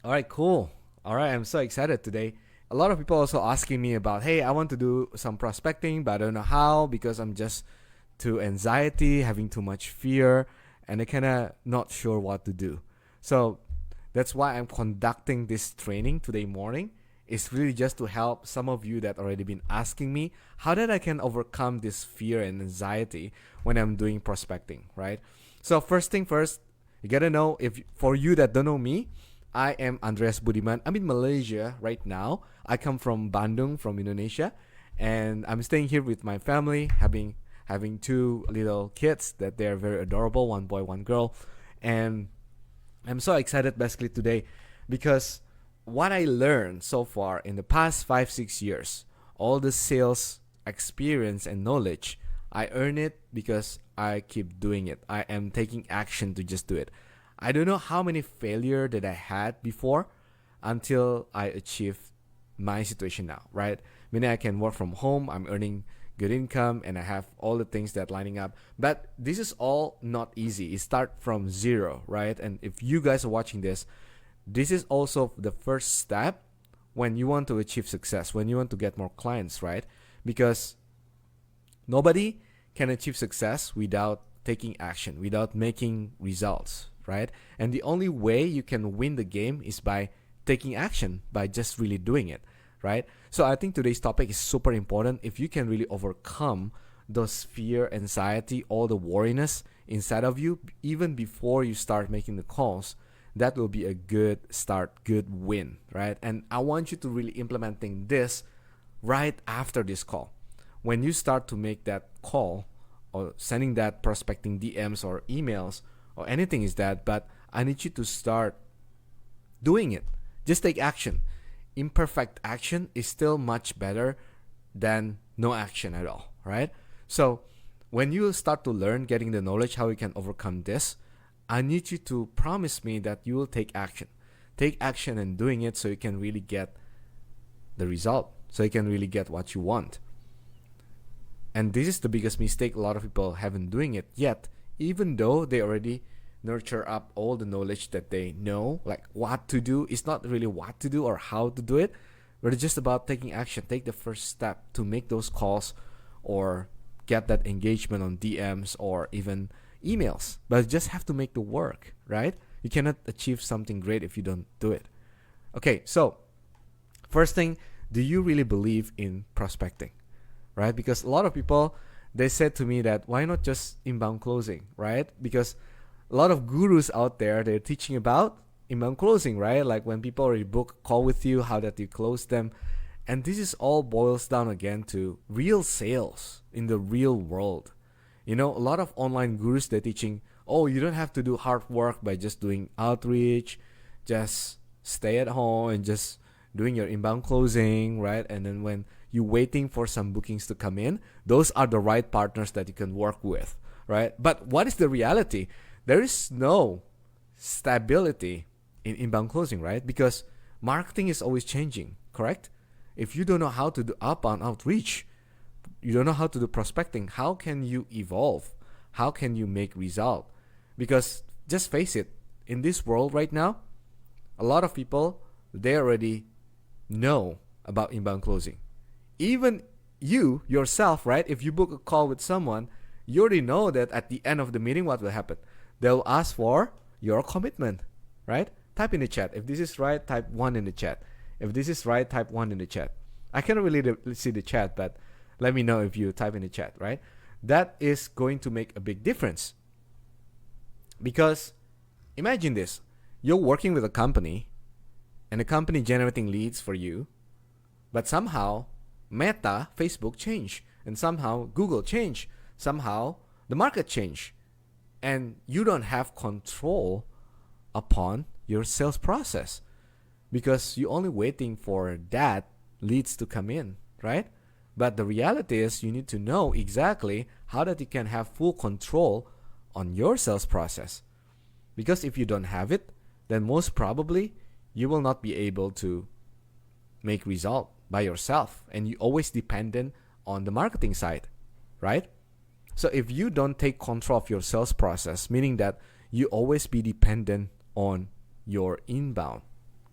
All right, cool. All right, I'm so excited today. A lot of people also asking me about, hey, I want to do some prospecting, but I don't know how because I'm just too anxiety, having too much fear, and I kind of not sure what to do. So that's why I'm conducting this training today morning. It's really just to help some of you that already been asking me how that I can overcome this fear and anxiety when I'm doing prospecting, right? So first thing first, you gotta know if for you that don't know me, I am Andreas Budiman. I'm in Malaysia right now. I come from Bandung, from Indonesia, and I'm staying here with my family, having two little kids that they're very adorable, one boy, one girl, and I'm so excited basically today because what I learned so far in the past 5 6 years, all the sales experience and knowledge, I earn it because I keep doing it. I am taking action to just do it. I don't know how many failure that I had before until I achieved my situation now, right? Meaning I can work from home, I'm earning good income, and I have all the things that lining up. But this is all not easy. It start from zero, right? And if you guys are watching this, this is also the first step when you want to achieve success, when you want to get more clients, right? Because nobody can achieve success without taking action, without making results, right? And the only way you can win the game is by taking action, by just really doing it, right? So I think today's topic is super important. If you can really overcome those fear, anxiety, all the worriness inside of you, even before you start making the calls, that will be a good start, good win, right? And I want you to really implementing this right after this call. When you start to make that call or sending that prospecting DMs or emails or anything is that, but I need you to start doing it. Just take action. Imperfect action is still much better than no action at all, right? So when you start to learn, getting the knowledge how you can overcome this, I need you to promise me that you will take action. Take action and doing it so you can really get the result, so you can really get what you want. And this is the biggest mistake a lot of people haven't doing it yet, even though they already nurture up all the knowledge that they know, like what to do. It's not really what to do or how to do it, but it's just about taking action. Take the first step to make those calls or get that engagement on DMs or even emails. But you just have to make the work, right? You cannot achieve something great if you don't do it. Okay, so first thing, do you really believe in prospecting? Right? Because a lot of people, they said to me that why not just inbound closing, right? Because a lot of gurus out there, they're teaching about inbound closing, right? Like when people already book a call with you, how that you close them. And this is all boils down again to real sales in the real world. You know, a lot of online gurus, they're teaching, oh, you don't have to do hard work by just doing outreach, just stay at home and just doing your inbound closing, right? And then when you're waiting for some bookings to come in, those are the right partners that you can work with, right? But what is the reality? There is no stability in inbound closing, right? Because marketing is always changing, correct? If you don't know how to do outbound outreach, you don't know how to do prospecting, how can you evolve? How can you make result? Because just face it, in this world right now, a lot of people, they already know about inbound closing. Even you yourself, right? If you book a call with someone, you already know that at the end of the meeting, what will happen? They'll ask for your commitment, right? Type in the chat. If this is right, type 1 in the chat. If this is right, type 1 in the chat. I cannot really see the chat, but let me know if you type in the chat, right? That is going to make a big difference. Because imagine this. You're working with a company and the company generating leads for you, but somehow Meta, Facebook changed, and somehow Google changed, somehow the market changed, and you don't have control upon your sales process because you're only waiting for that leads to come in, right? But the reality is you need to know exactly how that you can have full control on your sales process. Because if you don't have it, then most probably you will not be able to make result by yourself, and you always dependent on the marketing side, right? So if you don't take control of your sales process, meaning that you always be dependent on your inbound,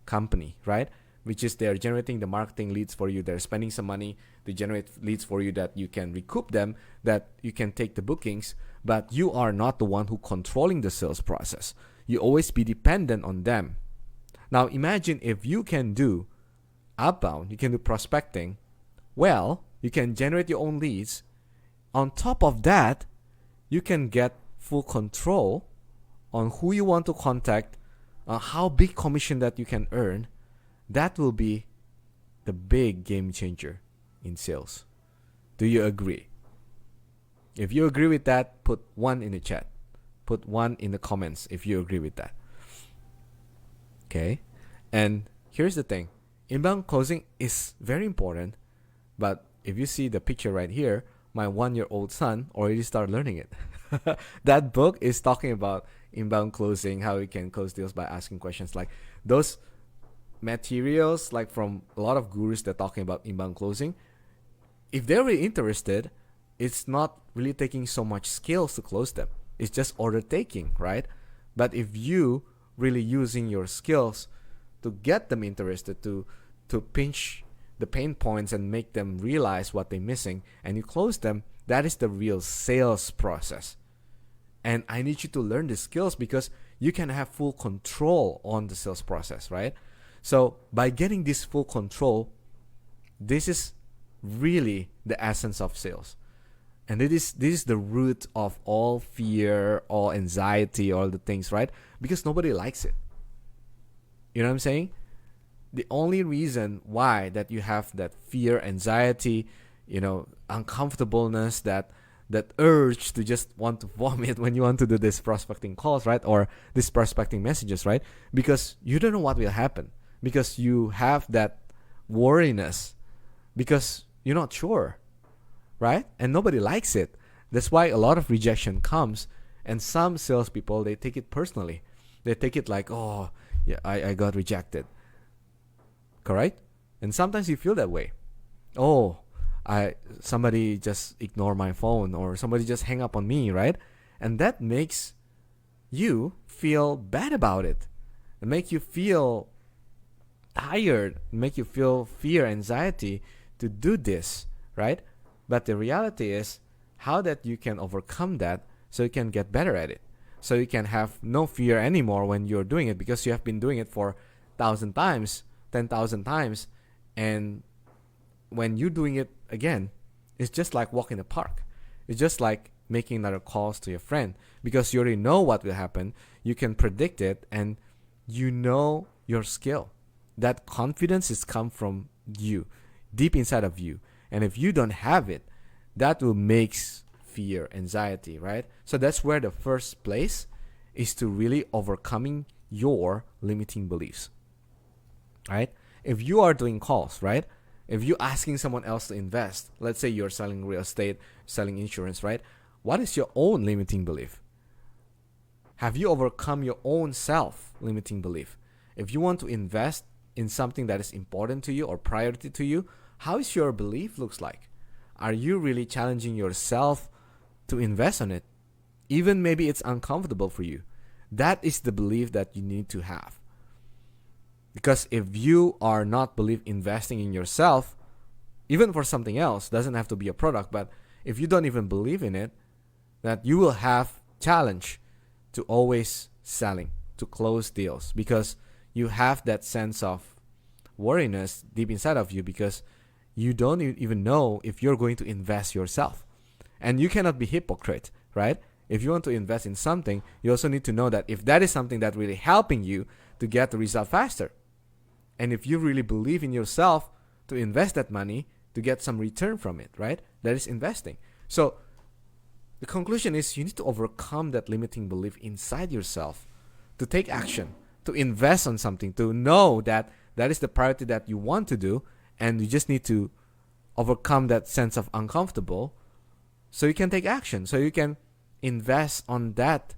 company, right? Which is they're generating the marketing leads for you. They're spending some money to generate leads for you that you can recoup them, that you can take the bookings, but you are not the one who controlling the sales process. You always be dependent on them. Now imagine if you can do outbound, you can do prospecting, well, you can generate your own leads. On top of that, you can get full control on who you want to contact, how big commission that you can earn. That will be the big game changer in sales. Do you agree? If you agree with that, put 1 in the chat. Put 1 in the comments if you agree with that. Okay? And here's the thing. Inbound closing is very important, but if you see the picture right here, my 1-year-old son already started learning it. That book is talking about inbound closing, how you can close deals by asking questions. Like those materials, like from a lot of gurus that are talking about inbound closing, if they're really interested, it's not really taking so much skills to close them. It's just order taking, right? But if you really using your skills to get them interested, to pinch the pain points and make them realize what they're missing, and you close them, that is the real sales process. And I need you to learn the skills because you can have full control on the sales process, right? So by getting this full control, this is really the essence of sales. And this is the root of all fear, all anxiety, all the things, right? Because nobody likes it. You know what I'm saying? The only reason why that you have that fear, anxiety, uncomfortableness, that urge to just want to vomit when you want to do this prospecting calls, right? Or this prospecting messages, right? Because you don't know what will happen. Because you have that worriness. Because you're not sure, right? And nobody likes it. That's why a lot of rejection comes. And some salespeople, they take it personally. They take it like, oh, yeah, I got rejected. Correct? And sometimes you feel that way. Oh, somebody just ignore my phone, or somebody just hang up on me, right? And that makes you feel bad about it. It makes you feel tired, make you feel fear, anxiety to do this, right? But the reality is how that you can overcome that so you can get better at it. So you can have no fear anymore when you're doing it because you have been doing it for 1,000 times, 10,000 times. And when you're doing it again, it's just like walking the park. It's just like making another calls to your friend because you already know what will happen. You can predict it and you know your skill. That confidence is come from you, deep inside of you. And if you don't have it, that will make fear, anxiety, right? So that's where the first place is to really overcoming your limiting beliefs, right? If you are doing calls, right? If you're asking someone else to invest, let's say you're selling real estate, selling insurance, right? What is your own limiting belief? Have you overcome your own self-limiting belief? If you want to invest in something that is important to you or priority to you, how is your belief looks like? Are you really challenging yourself to invest on it? Even maybe it's uncomfortable for you. That is the belief that you need to have. Because if you are not believe investing in yourself, even for something else, doesn't have to be a product, but if you don't even believe in it, that you will have challenge to always selling, to close deals, because you have that sense of worriness deep inside of you because you don't even know if you're going to invest yourself. And you cannot be hypocrite, right? If you want to invest in something, you also need to know that if that is something that really helping you to get the result faster. And if you really believe in yourself to invest that money to get some return from it, right? That is investing. So the conclusion is you need to overcome that limiting belief inside yourself to take action, to invest on something, to know that that is the priority that you want to do, and you just need to overcome that sense of uncomfortable so you can take action, so you can invest on that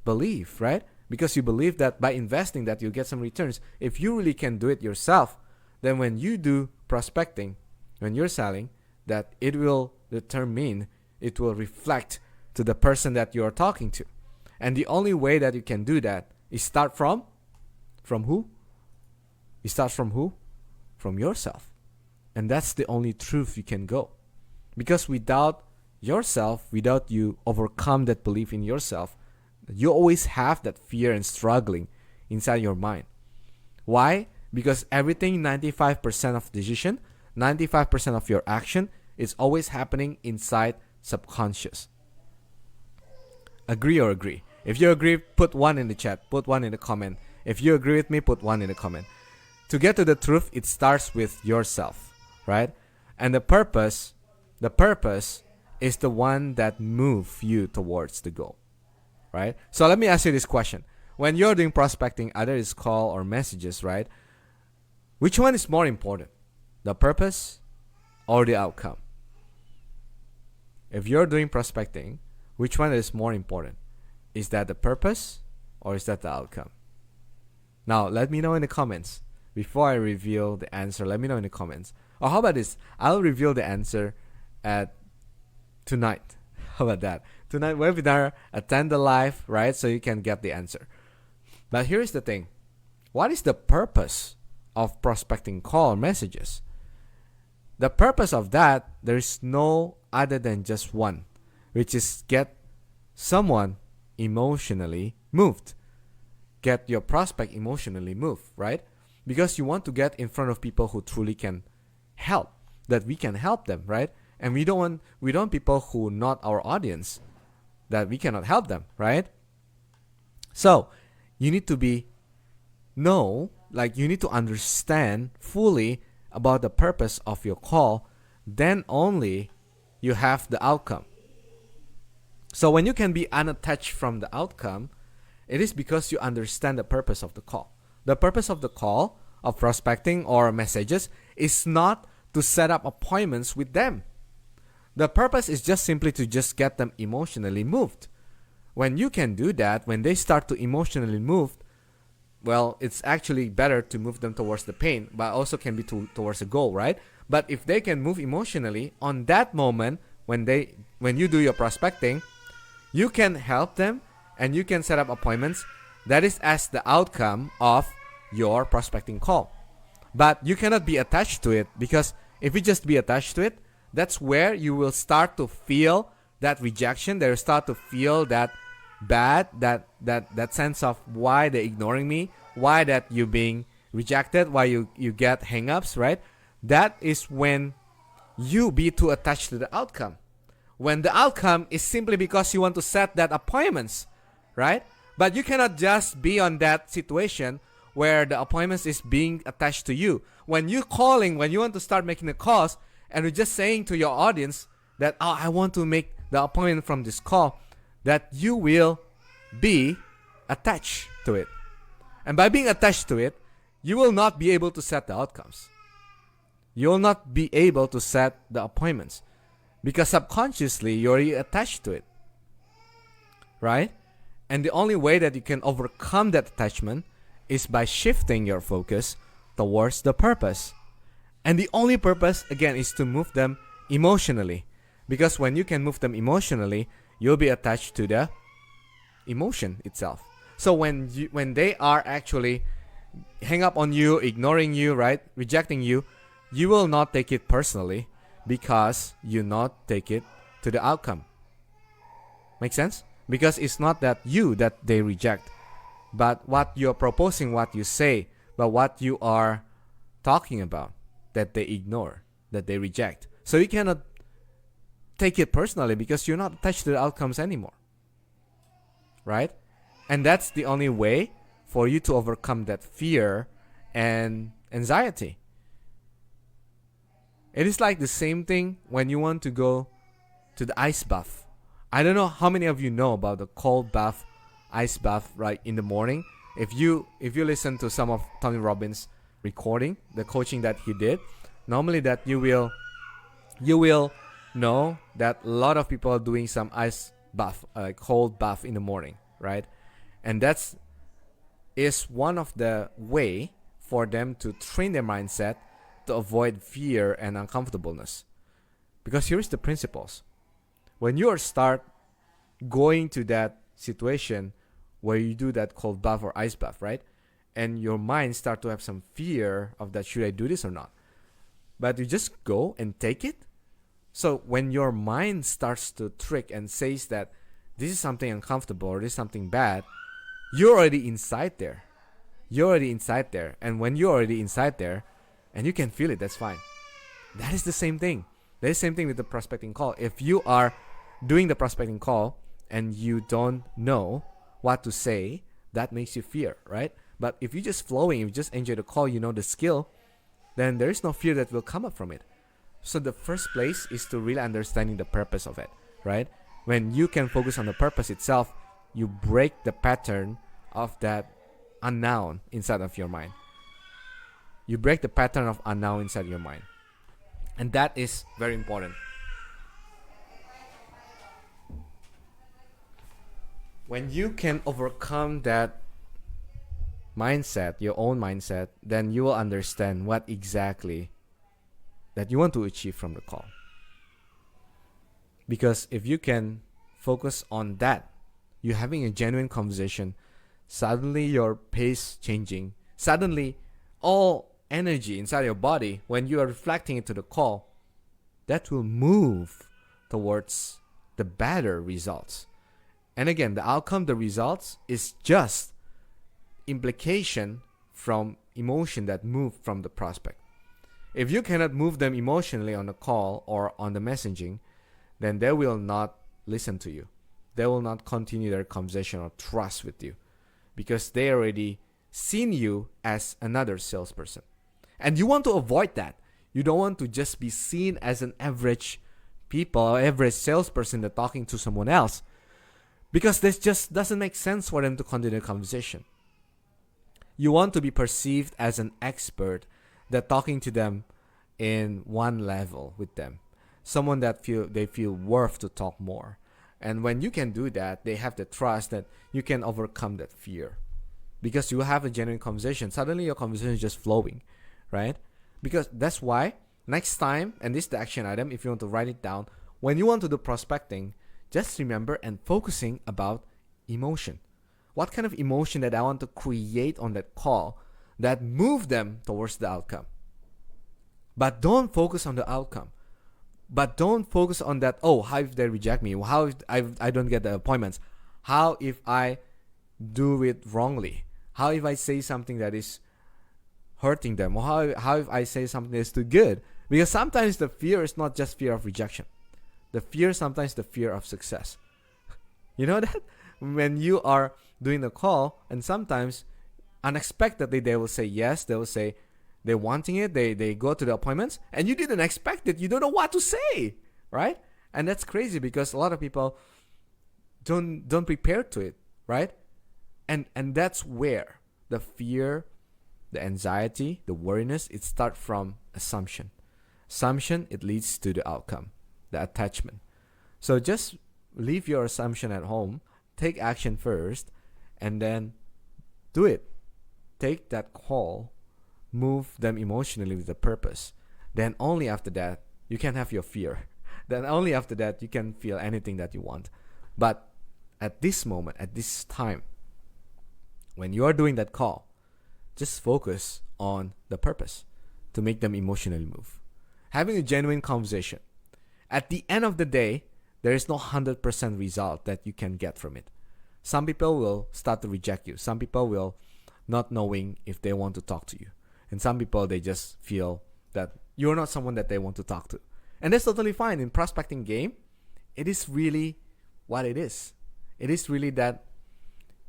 belief, right? Because you believe that by investing that you'll get some returns. If you really can do it yourself, then when you do prospecting, when you're selling, that it will determine, it will reflect to the person that you're talking to. And the only way that you can do that is start from who? It starts from who? From yourself. And that's the only truth you can go. Because without yourself, without you overcome that belief in yourself, you always have that fear and struggling inside your mind. Why? Because everything, 95% of decision, 95% of your action is always happening inside subconscious. Agree or agree? If you agree, put 1 in the chat, put 1 in the comment. If you agree with me, put 1 in the comment. To get to the truth, it starts with yourself, right? And the purpose is the one that moves you towards the goal, right? So let me ask you this question. When you're doing prospecting, either it's call or messages, right? Which one is more important? The purpose or the outcome? If you're doing prospecting, which one is more important? Is that the purpose or is that the outcome? Now, let me know in the comments. Before I reveal the answer, let me know in the comments. Or how about this? I'll reveal the answer at tonight. How about that? Tonight webinar, attend the live, right? So you can get the answer. But here's the thing. What is the purpose of prospecting call messages? The purpose of that, there is no other than just one, which is get someone emotionally moved. Get your prospect emotionally moved, right? Because you want to get in front of people who truly can help, that we can help them, right? And we don't want people who not our audience, that we cannot help them, right? So you need to you need to understand fully about the purpose of your call. Then only you have the outcome. So when you can be unattached from the outcome, it is because you understand the purpose of the call. The purpose of the call of prospecting or messages is not to set up appointments with them. The purpose is just simply to just get them emotionally moved. When you can do that, when they start to emotionally move, well, it's actually better to move them towards the pain, but also can be towards a goal, right? But if they can move emotionally, on that moment, when you do your prospecting, you can help them and you can set up appointments. That is as the outcome of your prospecting call. But you cannot be attached to it, because if you just be attached to it, that's where you will start to feel that rejection. They will start to feel that bad, that sense of why they're ignoring me, why that you being rejected, why you get hang-ups, right? That is when you be too attached to the outcome. When the outcome is simply because you want to set that appointments, right? But you cannot just be on that situation where the appointments is being attached to you. When you want to start making the calls, and you're just saying to your audience that, oh, I want to make the appointment from this call, that you will be attached to it. And by being attached to it, you will not be able to set the outcomes. You will not be able to set the appointments, because subconsciously you're already attached to it, right? And the only way that you can overcome that attachment is by shifting your focus towards the purpose. And the only purpose, again, is to move them emotionally. Because when you can move them emotionally, you'll be attached to the emotion itself. So when they are actually hang up on you, ignoring you, right, rejecting you, you will not take it personally, because you not take it to the outcome. Make sense? Because it's not that they reject, but what you're proposing, what you say, but what you are talking about, that they ignore, that they reject. So you cannot take it personally, because you're not attached to the outcomes anymore, right? And that's the only way for you to overcome that fear and anxiety. It is like the same thing when you want to go to the ice bath. I don't know how many of you know about the cold bath, ice bath, right, in the morning. If you listen to some of Tony Robbins' recording, the coaching that he did, normally that you will know that a lot of people are doing some ice bath, cold bath in the morning, right? And that's is one of the way for them to train their mindset to avoid fear and uncomfortableness. Because here's the principles. When you start going to that situation where you do that cold bath or ice bath, right? and your mind start to have some fear of that, should I do this or not? But you just go and take it. So when your mind starts to trick and says that this is something uncomfortable or this is something bad, you're already inside there. You're already inside there. And when you're already inside there and you can feel it, that's fine. That is the same thing. That is the same thing with the prospecting call. If you are doing the prospecting call and you don't know what to say, that makes you fear, right? But if you're just flowing, if you just enjoy the call, you know the skill, then there is no fear that will come up from it. So the first place is to really understanding the purpose of it, right? When you can focus on the purpose itself, you break the pattern of that unknown inside of your mind. You break the pattern of unknown inside your mind. And that is very important. When you can overcome that mindset, your own mindset, then you will understand what exactly that you want to achieve from the call. Because if you can focus on that, you're having a genuine conversation, suddenly your pace changing, suddenly all energy inside your body, when you are reflecting it to the call, that will move towards the better results. And again, the outcome, the results, is just implication from emotion that move from the prospect. If you cannot move them emotionally on the call or on the messaging, then they will not listen to you. They will not continue their conversation or trust with you because they already seen you as another salesperson. And you want to avoid that. You don't want to just be seen as an average people or average salesperson that talking to someone else, because this just doesn't make sense for them to continue the conversation. You want to be perceived as an expert that talking to them in one level with them, someone that they feel worth to talk more. And when you can do that, they have the trust that you can overcome that fear because you have a genuine conversation. Suddenly your conversation is just flowing, right? Because that's why next time, and this is the action item if you want to write it down, when you want to do prospecting, just remember and focusing about emotion. What kind of emotion that I want to create on that call that move them towards the outcome. But don't focus on the outcome. But don't focus on that, oh, how if they reject me? How if I don't get the appointments? How if I do it wrongly? How if I say something that is hurting them? Or how if I say something that's too good? Because sometimes the fear is not just fear of rejection. The fear sometimes the fear of success. You know that? When you are doing the call, and sometimes unexpectedly they will say yes, they will say they're wanting it, they go to the appointments, and you didn't expect it, you don't know what to say, right? And that's crazy because a lot of people don't prepare to it, right? And that's where the fear, the anxiety, the worriness, it starts from assumption. Assumption, it leads to the outcome, the attachment. So just leave your assumption at home, take action first, and then do it. Take that call, move them emotionally with the purpose. Then only after that, you can have your fear. Then only after that, you can feel anything that you want. But at this moment, at this time, when you are doing that call, just focus on the purpose to make them emotionally move. Having a genuine conversation. At the end of the day, there is no 100% result that you can get from it. Some people will start to reject you. Some people will not knowing if they want to talk to you. And some people, they just feel that you're not someone that they want to talk to. And that's totally fine. In prospecting game, it is really what it is. It is really that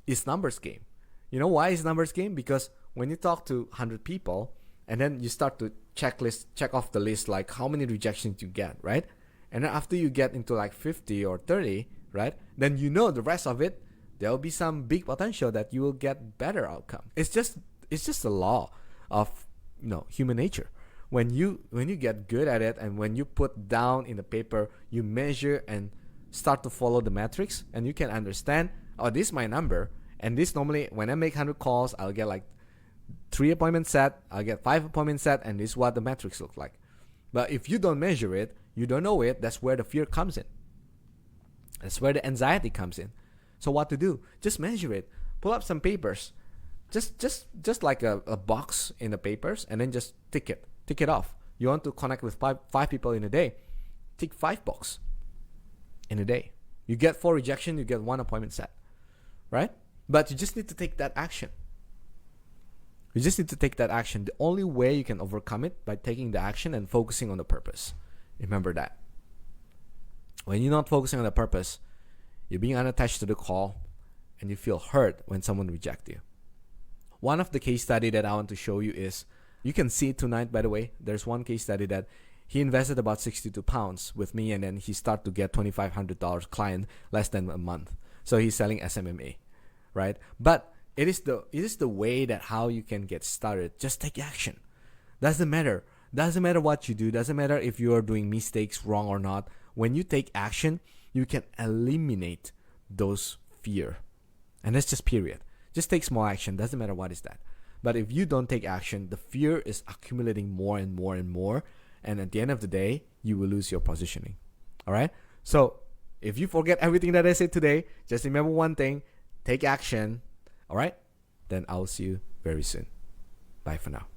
it's numbers game. You know why it's numbers game? Because when you talk to 100 people and then you start to check off the list, like how many rejections you get, right? And then after you get into like 50 or 30, right? Then you know the rest of it, there will be some big potential that you will get better outcome. It's just the law of human nature. When you get good at it and when you put down in the paper, you measure and start to follow the metrics, and you can understand, oh, this is my number, and this normally when I make 100 calls, I'll get like 3 appointments set, I'll get 5 appointments set, and this is what the metrics look like. But if you don't measure it, you don't know it, that's where the fear comes in. That's where the anxiety comes in. So what to do? Just measure it. Pull up some papers. Just like a box in the papers, and then just tick it off. You want to connect with five people in a day, tick 5 box in a day. You get 4 rejection, you get 1 appointment set, right? But you just need to take that action. You just need to take that action. The only way you can overcome it by taking the action and focusing on the purpose. Remember that. When you're not focusing on the purpose, you're being unattached to the call, and you feel hurt when someone rejects you. One of the case study that I want to show you is, you can see it tonight, by the way. There's one case study that he invested about 62 pounds with me, and then he started to get $2,500 client less than a month. So he's selling SMMA, right? But it is the way that how you can get started. Just take action. Doesn't matter what you do. Doesn't matter if you are doing mistakes wrong or not. When you take action, you can eliminate those fear. And that's just period. Just take small action. Doesn't matter what is that. But if you don't take action, the fear is accumulating more and more and more. And at the end of the day, you will lose your positioning. All right? So if you forget everything that I said today, just remember one thing. Take action. All right? Then I'll see you very soon. Bye for now.